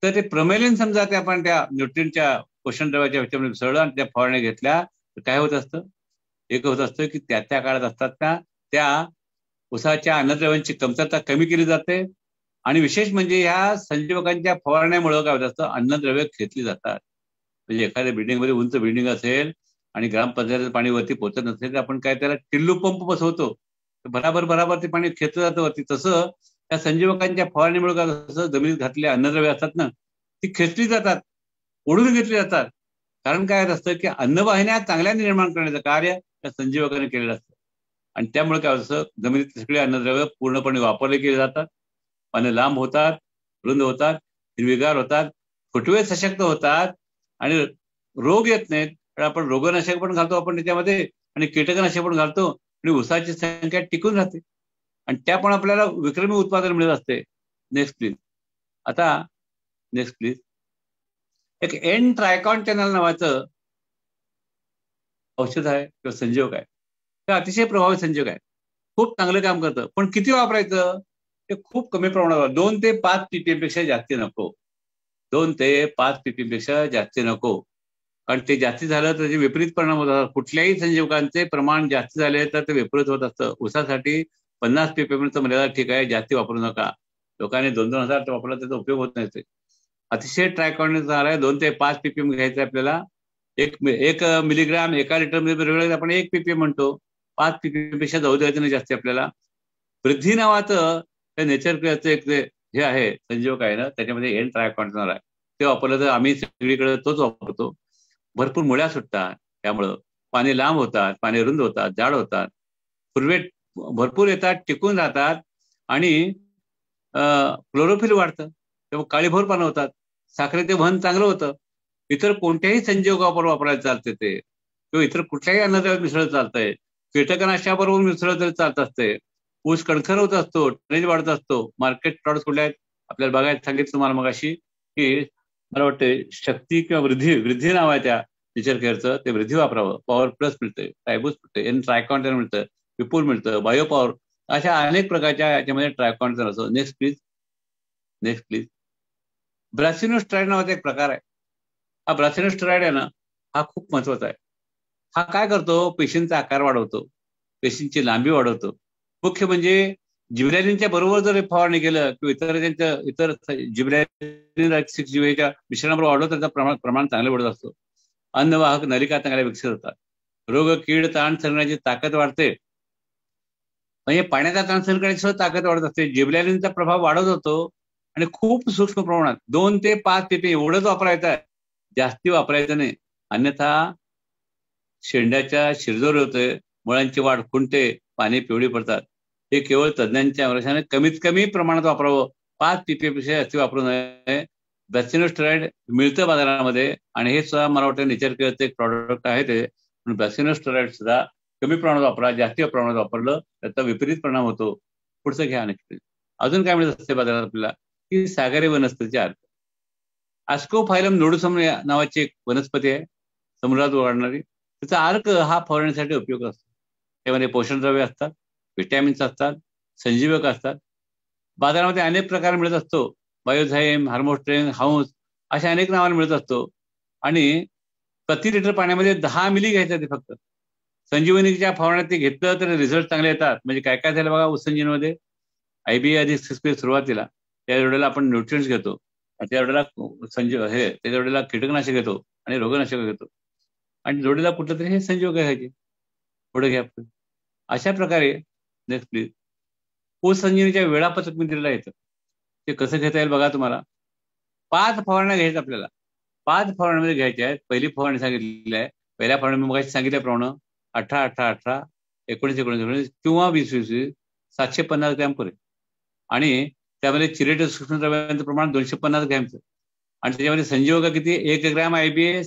तर ते प्रमेलिन समजा ते आपण त्या न्यूट्रिएंटच्या पोषण द्रव्याच्या ह्याच्यामध्ये मिसळलं आणि त्या फवारण्या घेतल्या तर काय होत असतं, एक होत असतं की त्या काळात असतात त्या ऊसाच्या अन्नद्रव्यांची कमतरता कमी केली जाते. आणि विशेष म्हणजे ह्या संजीवकांच्या फवारण्यामुळे काय होत असतं, अन्नद्रव्य खेचली जातात. म्हणजे एखाद्या बिल्डिंगमध्ये उंच बिल्डिंग असेल आणि ग्रामपंचायत पाणी वरती पोहोचत नसेल तर आपण काय त्याला टिल्लू पंप बसवतो, बराबर ते पाणी खेचलं जातं वरती. तसं त्या संजीवकांच्या फवारणीमुळे काय तसं जमिनीत घातलेली अन्नद्रव्य असतात ना, ती खेचली जातात, ओढून घेतली जातात. कारण काय असतं की अन्नवाहिन्या चांगल्या निर्माण करण्याचं कार्य त्या संजीवकांनी केलेलं असतं. आणि त्यामुळे काय असतं, जमिनीत सगळे अन्नद्रव्य पूर्णपणे वापरले गेले जातात, पानं लांब होतात, रुंद होतात, हिरवीगार होतात, फुटवे सशक्त होतात आणि रोग येत नाहीत. आपण रोगनाशक पण घालतो आपण त्याच्यामध्ये आणि कीटकनाशक पण घालतो आणि ऊसाची संख्या टिकून राहते आणि त्या पण आपल्याला विक्रमी उत्पादन मिळत असते. Next please. एक एन ट्रायकॉन्टेनॉल नावाचं औषध आहे किंवा संजीवक आहे. ते अतिशय प्रभावी संजीवक आहे, खूप चांगलं काम करतं. पण किती वापरायचं, ते खूप कमी प्रमाणात, 2 ते 5 ppm पेक्षा जास्ती नको. 2 ते 5 ppm पेक्षा जास्ती नको. कारण ते जास्ती झालं तर त्याचे विपरीत परिणाम होतात. कुठल्याही संजीवकांचे प्रमाण जास्त झाले तर ते विपरीत होत असतं. ऊसासाठी 50 ppm मर्यादा ठीक आहे, जास्ती वापरू नका. लोकांनी 2-2 हजार वापरला त्याचा उपयोग होत नाही. अतिशय ट्रायकॉन्टेनॉल आहे, 2 ते 5 ppm घ्यायचं आपल्याला. 1 मिलीग्राम एका लिटरमध्ये आपण 1 ppm म्हणतो, 5 ppm पेक्षा जाऊ द्यायचं नाही जास्ती आपल्याला. वृद्धी नावाचं ते नेचर केअरचं एक हे आहे संजीवक आहे ना, त्याच्यामध्ये एन ट्रायकॉन्टेनॉल आहे. ते वापरलं तर आम्ही सगळीकडे तोच वापरतो. भरपूर मुळ्या सुटतात, त्यामुळं पाने लांब होतात, पाने रुंद होतात, जाड होतात, फुलवे भरपूर येतात, टिकून राहतात आणि क्लोरोफिल वाढतं, तेव्हा काळीभोर पानं होतात, साखरेचे वहन चांगलं होतं. इतर कोणत्याही संजीवकावर वापरायला चालते ते, किंवा इतर कुठल्याही अन्नद्रव्यात मिसळत चालतंय, कीटकनाशकाबरोबर मिसळत तरी चालत असते. ऊस कणखर होत असतो, टनेज वाढत असतो. मार्केट प्रॉडक्ट कुठले आहेत आपल्याला बघायला सांगितलं तुम्हाला मग अशी की मला वाटतं शक्ती किंवा वृद्धी नाव आहे त्या नेचर केअरचं, ते वृद्धी वापरावं. पॉवर प्लस मिळतंय, टायबूस मिळतं, एन ट्रायकॉन्टेनॉल मिळतं, विपुल मिळतं, बायो पॉवर, अशा अनेक प्रकारच्या याच्यामध्ये ट्रायकॉन्टेनॉल असतो. Next please. ब्रासिनोस्टेरॉइड नावाचा एक प्रकार आहे. हा ब्रासिनोस्टेरॉइड आहे ना, हा खूप महत्वाचा आहे. हा काय करतो, पेशींचा आकार वाढवतो, पेशींची लांबी वाढवतो. मुख्य म्हणजे जिब्रेलिनच्या बरोबर जर फवारणी केलं किंवा इतर जिब्रेलिन 6GBAच्या मिश्रणाबरोबर वाढवलं त्याचं प्रमाण चांगलं वाढत असतो. अन्नवाहक नलिका चांगल्या विकसित होतात, रोग कीड ताण सहण्याची ताकद वाढते, म्हणजे पाण्याचा ताण सहन करण्याची सुद्धा ताकद वाढत असते. जिब्रेलिनचा प्रभाव वाढत होतो आणि खूप सूक्ष्म प्रमाणात 2 ते 5 ppm एवढंच वापरायचं आहे, जास्ती वापरायचं नाही. अन्यथा शेंड्याच्या शिरजोर होते, मुळांची वाढ खुंटते, पाने पिवळी पडतात. हे केवळ तज्ञांच्या वर्षाने कमीत कमी प्रमाणात वापरावं, 5 ppm पेक्षा जास्त वापरू नये. ब्रासिनोस्टेरॉइड मिळतं बाजारामध्ये आणि हे सुद्धा मला वाटतं नेचर केअरचं एक प्रॉडक्ट आहे ते. पण ब्रासिनोस्टेरॉइड सुद्धा कमी प्रमाणात वापरा, जास्ती प्रमाणात वापरलं त्याचा विपरीत परिणाम होतो. पुढचं घ्या नक्की. अजून काय मिळत असते बाजारात आपल्याला, की सागरी वनस्पतीचे अर्क. आस्कोफायलम नोडुसम नावाची एक वनस्पती आहे. समुद्रात वाढणारी, त्याचा अर्क हा फवारण्यासाठी उपयोग असतो. त्यामध्ये पोषण द्रव्य असतात, विटॅमिन्स असतात, संजीवक असतात. बाजारामध्ये अनेक प्रकार मिळत असतो. बायोझाईम, हार्मोस्ट्रेन, हाऊस अशा अनेक नावाने मिळत असतो. आणि प्रति लिटर पाण्यामध्ये 10 मिली घ्यायचं ते फक्त. संजीवनीच्या फवारण्यात ते घेतलं तर रिझल्ट चांगले येतात. म्हणजे काय काय झालं बघा उसंजीवनीमध्ये, IBA अधिक 6 सुरुवातीला त्या वेळेला आपण न्यूट्रिएंट्स घेतो, त्या वेळेला त्याच्या वेळेला कीटकनाशक घेतो आणि रोगनाशक घेतो, आणि जोडीला कुठलं तरी हे संजीवक घ्यायचे. पुढे घ्या. अशा प्रकारे नेक्स्ट प्लीज. ऊस संजीवनीच्या वेळापत्रक मी दिलेलं येतं, ते कसं घेता येईल बघा. तुम्हाला 5 फवारण्या घ्यायच्या आपल्याला. 5 फवारण्यामध्ये घ्यायच्या आहेत. पहिली फवारणी सांगितलेली आहे. पहिल्या फवारणी मी मगाशी सांगितल्याप्रमाणे 18-18-18, 19-19 किंवा 20-20, 750 ग्रॅम पुरे. आणि त्यामध्ये चिरेट सूक्ष्म द्रव्यांचं प्रमाण 250 ग्रॅमचं. आणि त्याच्यामध्ये संजीवक किती, 1 ग्रॅम IBA,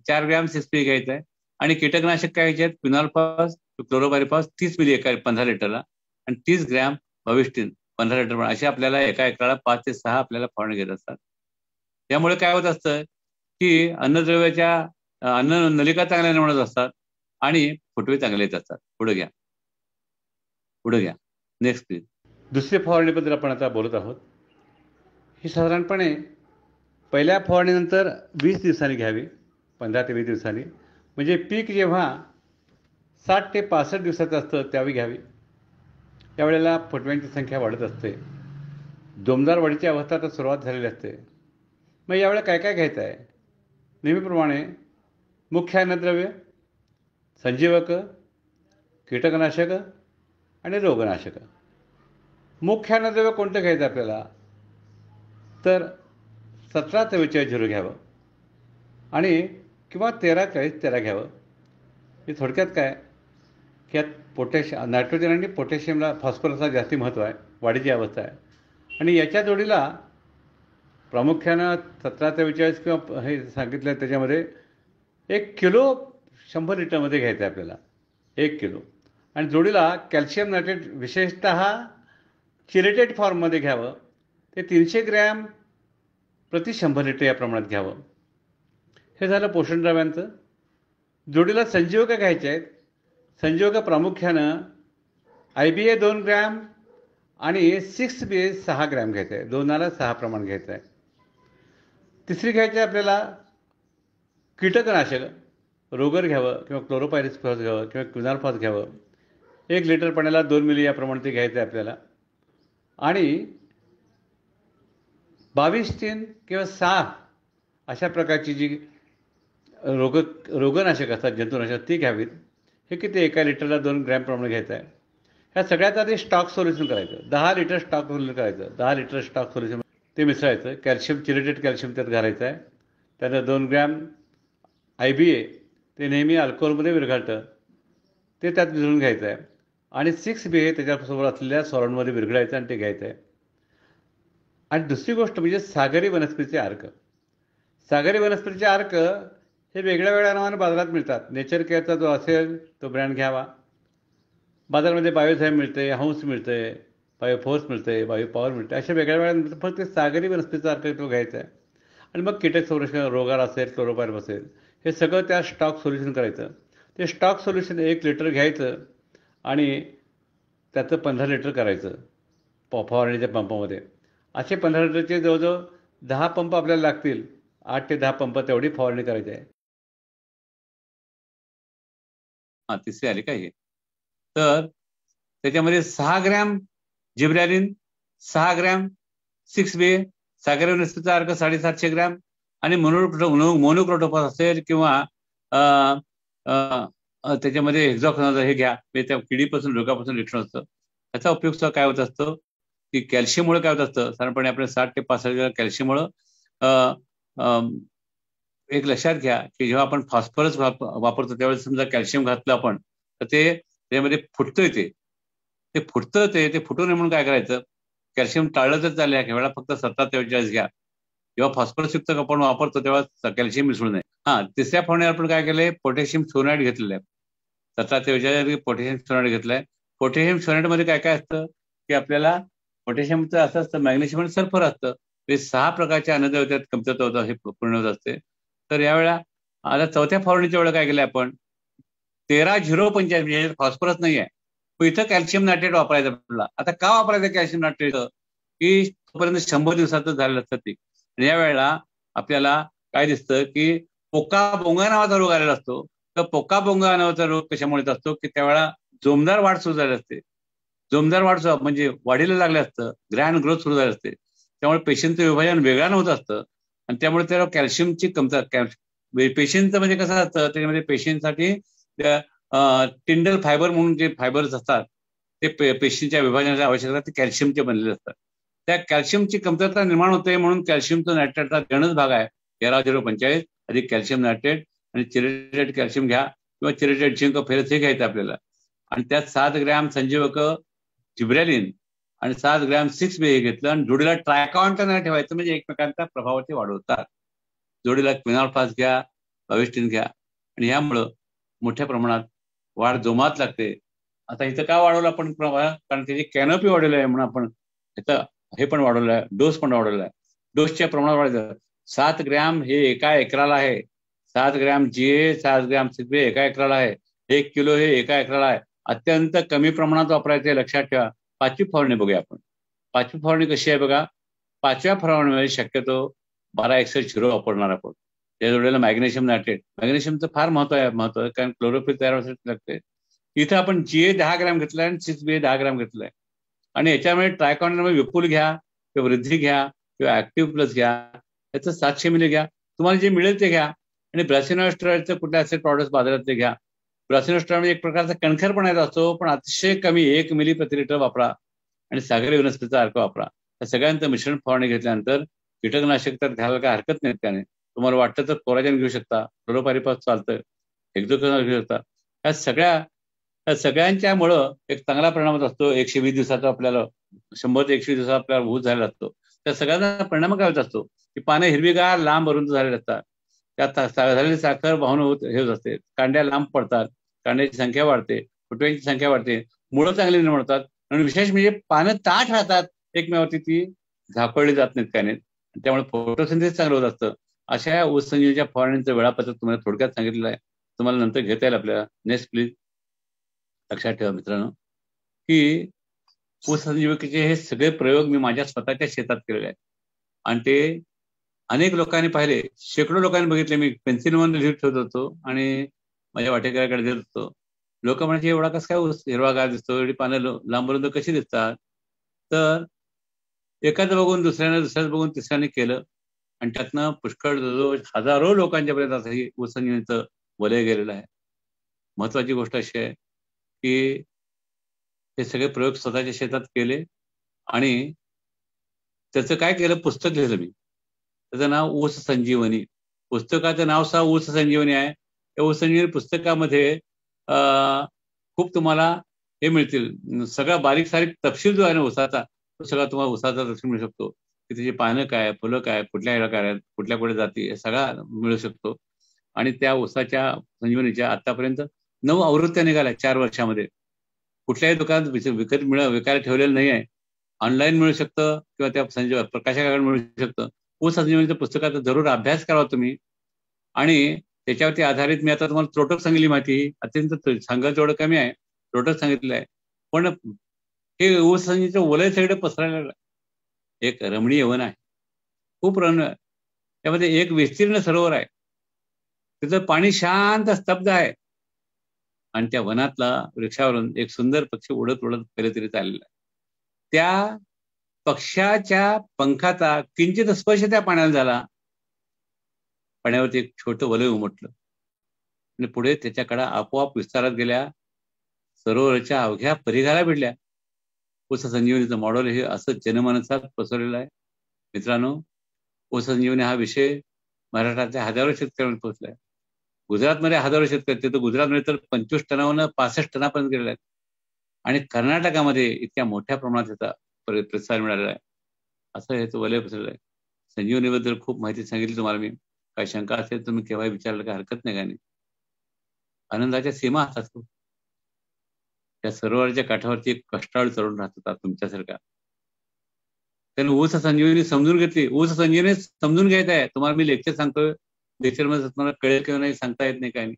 4 ग्रॅम 6P घ्यायचं आहे. आणि कीटकनाशक काय घ्यायचे आहेत, क्विनॉल्फॉस, क्लोरोपायरिफॉस 30 मिली एका 15 लिटरला, आणि 30 ग्रॅम भविष्टीन 15 लिटर. असे आपल्याला एका एकराला 5 ते 6 आपल्याला फवारणी घेत असतात. त्यामुळे काय होत असतं की अन्नद्रव्याच्या अन्न नलिका चांगल्या निर्माण असतात आणि फुटवे चांगले येत असतात. पुढे घ्या. Next please. दुसऱ्या फवारणीबद्दल आपण आता बोलत आहोत. ही साधारणपणे पहिल्या फवारणीनंतर 20 दिवसांनी घ्यावी, 15 ते 20 दिवसांनी. म्हणजे पीक जेव्हा 60 ते 65 दिवसाचं असतं त्यावेळी घ्यावी. त्यावेळेला फुटव्यांची संख्या वाढत असते. जोमदार वाढीची अवस्था तर सुरुवात झालेली असते. मग यावेळेला काय काय घ्यायचं आहे? नेहमीप्रमाणे मुख्य अन्नद्रव्य, संजीवक, कीटकनाशक आणि रोगनाशक. मुख्य अन्नद्रव्य कोणतं घ्यायचं आपल्याला? तर 17-44-0 घ्यावं, आणि किंवा 13-40-13 घ्यावं. हे थोडक्यात काय की यात नायट्रोजन आणि पोटॅशियमला, फॉस्फरसला जास्ती महत्त्व आहे, वाढीची अवस्था आहे. आणि याच्या जोडीला प्रामुख्यानं 17-44 किंवा हे सांगितलं त्याच्यामध्ये 1 किलो 100 लिटरमध्ये घ्यायचं आहे आपल्याला, 1 किलो. आणि जोडीला कॅल्शियम नायट्रेट विशेषतः चिरेटेड फॉर्ममध्ये घ्यावं. ते 300 ग्रॅम प्रति 100 लिटर या प्रमाणात घ्यावं. हे झालं पोषणद्रव्यांचं. जोडीला संजीवक घ्यायचे आहेत. संजीवक प्रामुख्यानं IBA 2 ग्रॅम आणि 6BA 6 ग्रॅम घ्यायचं आहे. 2:6 प्रमाण घ्यायचं आहे. तिसरी घ्यायची आपल्याला कीटकनाशक. रोगर घ्यावं किंवा क्लोरोपायरिफॉस घ्यावं किंवा क्विनॉल्फॉस घ्यावं. 1 लिटर पाण्याला 2 मिली या प्रमाणात ते घ्यायचं आहे आपल्याला. आणि 22-3 किंवा 6 अशा प्रकारची जी रोगनाशक असतात, जंतुनाशक, ती घ्यावीत. हे किती, 1 लिटरला 2 ग्रॅम प्रमाणे घ्यायचं आहे. ह्या सगळ्यात आधी स्टॉक सोल्युशन करायचं. 10 लिटर स्टॉक सोल्युशन करायचं. 10 लिटर स्टॉक सोल्युशन ते मिसळायचं. कॅल्शियम, चिरेटेड कॅल्शियम त्यात घालायचं आहे. त्यानं 2 ग्रॅम IBA ते नेहमी अल्कोहोलमध्ये विरघळतं, ते त्यात मिसळून घ्यायचं आहे. आणि 6BA त्याच्यासोबत असलेल्या सॉल्टमध्ये विरघळायचं आणि ते घ्यायचं आहे. आणि दुसरी गोष्ट म्हणजे सागरी वनस्पतीचे अर्क. सागरी वनस्पतीचे अर्क हे वेगळ्या वेगळ्या नावाने बाजारात मिळतात. नेचर केअरचा जो असेल तो ब्रँड घ्यावा. बाजारामध्ये बायोझाईम मिळते, हाऊस मिळते, बायोफोर्स मिळते, बायोपॉवर मिळते, अशा वेगळ्या वेगळ्या मिळतात. फक्त सागरी वनस्पतीचा अर्क तो घ्यायचा आहे. आणि मग कीटक संरक्षण, रोगार असेल, क्लोरोपायरिफ असेल, हे सगळं त्या स्टॉक सोल्युशन करायचं. ते स्टॉक सोल्युशन 1 लिटर घ्यायचं आणि त्याचं 15 लिटर करायचं फवारणीच्या पंपामध्ये. असे 15 लिटरचे जवळजवळ 10 पंप आपल्याला लागतील. 8 ते 10 पंप तेवढी फवारणी करायची आहे. तिसरी आली काय? तर त्याच्यामध्ये 6 ग्रॅम जिब्रॅलिन, 6 ग्रॅम 6BA, सागरी वनस्पतीचा अर्क 750 ग्रॅम, आणि मोनोक्रोटोफॉस असेल किंवा त्याच्यामध्ये हेक्झॉकॉनझोल हे घ्या. त्या किडीपासून, रोगापासून रक्षण असतं. त्याचा उपयोग काय होत असतो की कॅल्शियममुळे काय होत असतं, साधारणपणे आपल्या 60 ते 65 कॅल्शियममुळं. एक लक्षात घ्या की जेव्हा आपण फॉस्फरस वापरतो त्यावेळेस समजा कॅल्शियम घातलं आपण, तर ते त्यामध्ये फुटतं. ते फुटतं. ते फुटू नये म्हणून काय करायचं, कॅल्शियम टाळलं तर चालेल. ह्या वेळेला फक्त 17-43 घ्या. जेव्हा फॉस्फरस युक्त आपण वापरतो तेव्हा कॅल्शियम मिसळू नये. तिसऱ्या फवारणीवर आपण काय केलंय, पोटॅशियम सोनाईट घेतलेलं आहे. 17-43 पोटॅशियम सोनाईट घेतलंय. पोटॅशियम सोनाईटमध्ये काय काय असतं की आपल्याला पोटॅशियमचं असं असतं, मॅग्नेशियम आणि सल्फर असतं. हे 6 प्रकारच्या अन्नद्रव्य त्यात कमतरता होतं, हे पूर्ण होत असते. तर यावेळेला आता चौथ्या फवारणीच्या वेळेला काय केलं आपण 13-0-45 म्हणजे फॉस्फरस नाही आहे, पण इथं कॅल्शियम नायट्रेट वापरायचं आपल्याला. आता का वापरायचं कॅल्शियम नायट्रेट की तोपर्यंत 100 दिवसाचं झालेलं असतं ते. आणि या वेळेला आपल्याला काय दिसतं की पोका बोंगा नावाचा रोग आलेला असतो. तर पोका बोंगा नावाचा रोग कशामुळे असतो की त्यावेळेला जोमदार वाढ सुरू झाली असते. जोमदार वाढ म्हणजे वाढीला लागलं असतं, ग्रँड ग्रोथ सुरू झाली असते. त्यामुळे पेशींचं विभाजन वेगळं होत असतं आणि त्यामुळे त्याला कॅल्शियमची कमतरता. पेशींचं म्हणजे कसं असतं त्याच्यामध्ये पेशींसाठी टिंडल फायबर म्हणून जे फायबर्स असतात ते पेशींच्या विभाजनाच्या आवश्यकता ते कॅल्शियमचे बनलेले असतात. त्या कॅल्शियमची कमतरता निर्माण होते म्हणून कॅल्शियमचं नायट्रेटचा गणच भाग आहे 13-0-45 अधिक कॅल्शियम नायट्रेट आणि चिरेटेड कॅल्शियम घ्या किंवा चिरेटेड झिंक फेरस हे घ्यायचं आपल्याला. आणि त्यात 7 ग्रॅम संजीवक जिब्रॅलिन आणि 7 ग्रॅम 6-बी घेतलं आणि जोडीला ट्रायकॉन्टन ठेवायचं म्हणजे एकमेकांचा प्रभाव ते वाढवतात. जोडीला क्विनॉल्फास घ्या, अविस्टिन घ्या आणि यामुळं मोठ्या प्रमाणात वाढ जोमात लागते. आता इथं का वाढवलं आपण कारण त्याची कॅनोपी वाढवली आहे म्हणून आपण इथं हे पण वाढवलं आहे, डोस पण वाढवला आहे. डोसच्या प्रमाणात वाढलं 7 ग्रॅम हे एका एकराला आहे, 7 ग्रॅम GA 7 ग्रॅम 6-बी एका एकराला आहे, 1 किलो हे एका एकराला आहे. अत्यंत कमी प्रमाणात वापरायचे लक्षात ठेवा. 5वी फवारणी बघूया आपण. 5वी फवारणी कशी आहे बघा. 5व्या फवारणीमध्ये शक्यतो 12-61-0 वापरणार आपण. त्या जोडीला मॅग्नेशियम नायट्रेट. मॅग्नेशियमचं फार महत्व आहे कारण क्लोरोफिल तयार होण्यासाठी लागते. इथं आपण GA 10 ग्रॅम घेतलाय आणि 6-बी 10 ग्रॅम घेतलाय आणि याच्यामध्ये ट्रायकॉन्टनमध्ये विपुल घ्या किंवा वृद्धी घ्या किंवा ऍक्टिव्ह प्लस घ्या. याचं 700 मिली घ्या. तुम्हाला जे मिळेल ते घ्या आणि ब्रासिनोस्टेरॉइडचं कुठले असे प्रॉडक्ट बाजारात ते घ्या. ब्रासिनोस्टेरॉइड एक प्रकारचा कणखरपणाचा असतो पण अतिशय कमी 1 मिली प्रति लिटर वापरा आणि सागरी वनस्पतीचा अर्क वापरा. या सगळ्यांचं मिश्रण फवारणी घेतल्यानंतर कीटकनाशक तर घ्यायला काय हरकत नाही. त्याने तुम्हाला वाटतं तर कोराजन घेऊ शकता, फ्लोरोपारिपास चालतं, एक्झोकॅनोल घेऊ शकता. या सगळ्यांच्यामुळं एक चांगला परिणाम असतो. 120 दिवसाचा आपल्याला 100 ते 120 दिवसाचा आपल्याला ऊस झालेला असतो. त्या सगळ्यांचा परिणाम काय होत असतो की पानं हिरवीगार लांब अरुंद झालेले असतात. त्यात झालेली साखर वाहून हे होत असते. कांड्या लांब पडतात, कांड्याची संख्या वाढते, फुटव्यांची संख्या वाढते, मुळं चांगली निर्माण होतात आणि विशेष म्हणजे पानं ताठ राहतात, एकमेवाती ती झाकळली जात नाहीत काय नाहीत. त्यामुळे फोटोसिंथेसिस चांगलं होत असतं. अशा या ऊस संजीवनीच्या फवारणीचं वेळापत्रक तुम्हाला थोडक्यात सांगितलेलं आहे. तुम्हाला नंतर घेता येईल आपल्याला. Next please. लक्षात ठेवा मित्रांनो की ऊस संजीवकीचे हे सगळे प्रयोग मी माझ्या स्वतःच्या शेतात केलेले आहेत आणि ते अनेक लोकांनी पाहिले, शेकडो लोकांनी बघितले. मी पेन्सिलमध्ये लिहित ठेवत होतो आणि माझ्या वाटेकऱ्याकडे देत होतो. लोक म्हणजे एवढा कसं काय ऊस हिरवागार दिसतो, एवढी पानं लांबपर्यंत कशी दिसतात. तर एखादं बघून दुसऱ्यानं बघून तिसऱ्याने केलं आणि त्यातनं पुष्कळ हजारो लोकांच्या पर्यंत असं ही ऊस संजीवनीचं वलय गेलेलं आहे. महत्वाची गोष्ट अशी आहे की हे सगळे प्रयोग स्वतःच्या शेतात केले आणि त्याचं काय केलं, पुस्तक लिहिलं मी. त्याचं नाव ऊस संजीवनी. पुस्तकाचं नाव सुद्धा ऊस संजीवनी आहे. त्या ऊस संजीवनी पुस्तकामध्ये खूप तुम्हाला हे मिळतील, सगळा बारीक सारीक तपशील जो आहे ना ऊसाचा, तो सगळा तुम्हाला ऊसाचा तपशील मिळू शकतो की त्याची पानं काय, फुलं काय, कुठल्या ह्याला काय आहेत, कुठल्या कुठे जाती, हे सगळा मिळू शकतो. आणि त्या ऊसाच्या संजीवनीच्या आतापर्यंत 9 आवृत्त्या निघाल्या 4 वर्षामध्ये. कुठल्याही दुकानात विकायला ठेवलेलं नाही आहे. ऑनलाईन मिळू शकतं किंवा त्या प्रकाशकाकडे मिळू शकतं. ऊस संजीवनीच्या पुस्तकाचा जरूर अभ्यास करावा तुम्ही आणि त्याच्यावरती आधारित मी आता तुम्हाला त्रोटक सांगितली माहिती, अत्यंत सांगायचं एवढं कमी आहे. त्रोटक सांगितलं आहे पण हे ऊस संजीवनीचं वलय सगळं पसरायला एक रमणीय वन आहे, खूप रमणीय. त्यामध्ये एक विस्तीर्ण सरोवर आहे, तिथं पाणी शांत स्तब्ध आहे आणि त्या वनातला वृक्षावरून एक सुंदर पक्षी उडत उडत कधीतरी चाललेला आहे. त्या पक्षाच्या पंखाचा किंचित स्पर्श त्या पाण्याला झाला, पाण्यावरती एक छोटं वलय उमटलं आणि पुढे त्याच्याकडे आपोआप विस्तारात गेल्या, सरोवराच्या अवघ्या परिघाला भिडल्या. ऊस संजीवनीचं मॉडेल हे असं जनमानसात पसरलेलं आहे. मित्रांनो, ऊस संजीवनी हा विषय महाराष्ट्रातल्या हजारो शेतकऱ्यांना पोहोचलाय. गुजरातमध्ये हजारो शेतकरी, तिथं गुजरातमध्ये तर 25 टनावरून 65 टनापर्यंत गेलेले आहेत आणि कर्नाटकामध्ये इतक्या मोठ्या प्रमाणात त्याचा प्रतिसाद मिळालेला आहे. असं याचं वलय पसरलेलं आहे. संजीवनीबद्दल खूप माहिती सांगितली तुम्हाला मी. काही शंका असेल तुम्ही केव्हाही विचारलं काय हरकत नाही. काय आनंदाच्या सीमा असतात. त्या सरोवराच्या काठावरती एक कष्टाळू तरुण राहत होता तुमच्यासारखा. त्याने ऊस संजीवनी समजून घेतली. ऊस संजीवनी समजून घ्यायचं आहे. तुम्हाला मी लेक्चर सांगतोय, लेक्चरमध्ये तुम्हाला कळेल किंवा नाही सांगता येत नाही, काय नाही.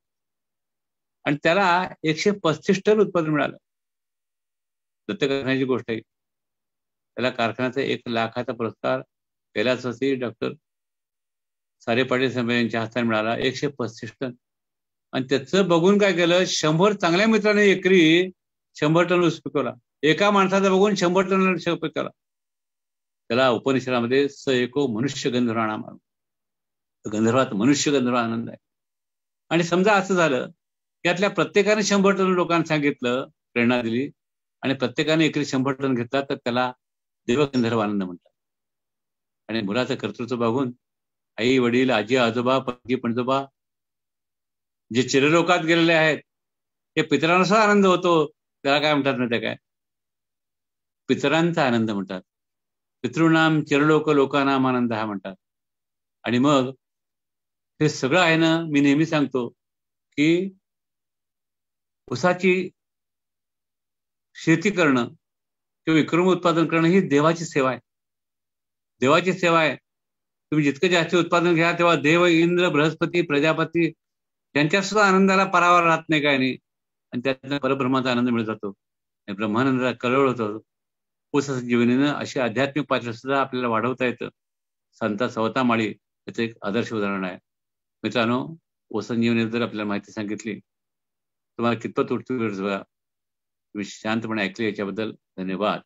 आणि त्याला 135 टन उत्पादन मिळालं. दत्त कारखान्याची गोष्ट आहे. त्याला कारखान्याचा 1 लाखाचा पुरस्कार कैलासवासी डॉक्टर सारे पाटील साहेब यांच्या हस्ताने मिळाला. 135 टन. आणि त्याचं बघून काय केलं, 100 चांगल्या मित्रांनी एकरी 100 टन ऊस पिकवला. एका माणसाचा बघून 100 टन ऊस पिकवला. त्याला उपनिषदामध्ये स एको मनुष्य गंधर्वाणाम, गंधर्वात मनुष्य गंधर्व आनंद आहे. आणि समजा असं झालं की यातल्या प्रत्येकाने 100 टन लोकांना सांगितलं, प्रेरणा दिली, आणि प्रत्येकाने एकरी 100 टन घेतला, तर त्याला देवगंधर्व आनंद म्हणतात. आणि मुलाचं कर्तृत्व बघून आई वडील, आजी आजोबा, पणजी पणजोबा जे चिरलोकात गेलेले आहेत, ते पितरांचा आनंद होतो. त्याला काय म्हणतात ना, ते काय पितरांचा आनंद म्हणतात. पितृनाम चिरलोक लोकानाम आनंद हा म्हणतात. आणि मग हे सगळं आहे ना, मी नेहमी सांगतो की ऊसाची शेती करणं किंवा विक्रम उत्पादन करणं ही देवाची सेवा आहे. देवाची सेवा आहे. तुम्ही जितकं जास्त उत्पादन घ्या, तेव्हा देव, इंद्र, बृहस्पती, प्रजापती यांच्या सुद्धा आनंदाला परावर राहत नाही, काय नाही. आणि त्यातनं परब्रह्माचा आनंद मिळत जातो. आणि ब्रह्मानंदाला कळवळ होतो. ऊस जीवनीनं अशी आध्यात्मिक पातळी सुद्धा आपल्याला वाढवता येतं. संत सवता माळी याचं एक आदर्श उदाहरण आहे. मित्रांनो, ऊसंजीवनी जर आपल्याला माहिती सांगितली, तुम्हाला कितपत उत्सुक तुम्ही शांतपणे ऐकले, याच्याबद्दल धन्यवाद.